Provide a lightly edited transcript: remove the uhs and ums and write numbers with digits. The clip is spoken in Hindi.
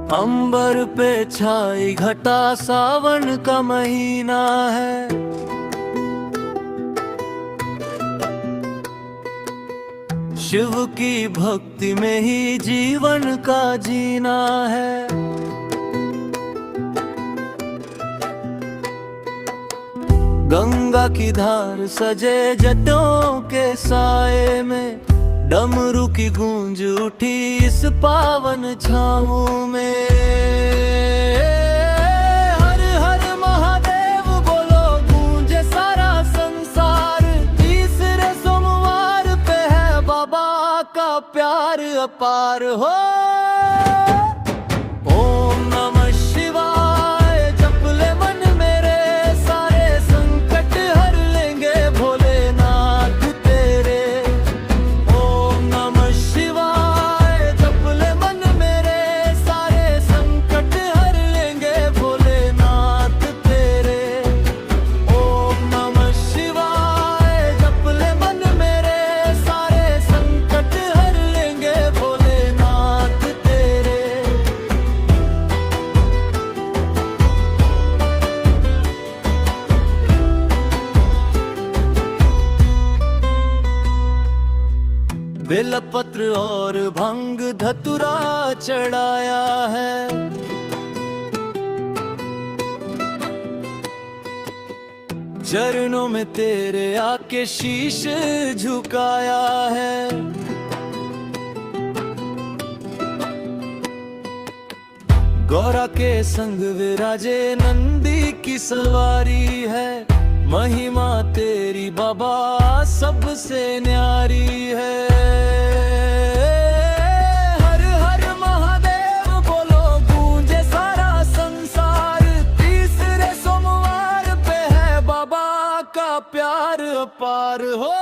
अंबर पे छाई घटा सावन का महीना है। शिव की भक्ति में ही जीवन का जीना है। गंगा की धार सजे जटों के साए में, डमरू की गूंज उठी इस पावन छाँव में। हर हर महादेव बोलो गूंजे सारा संसार, तीसरे सोमवार पे है बाबा का प्यार अपार हो। ओम नमः शिवाय जप ले मन मेरे, सारे संकट हर लेंगे भोलेनाथ तेरे। ओम नमः शिवाय जप ले मन मेरे, सारे संकट हर लेंगे भोलेनाथ तेरे। ओम नमः शिवाय जप ले मन मेरे, सारे संकट हर लेंगे भोलेनाथ तेरे। बेलपत्र और भंग धतुरा चढ़ाया है। चरणों में तेरे आके शीश झुकाया है। गौरा के संग विराजे नंदी की सवारी है। महिमा तेरी बाबा सबसे न्यारी है। हर हर महादेव बोलो गूंजे सारा संसार, तीसरे सोमवार पे है बाबा का प्यार अपार हो।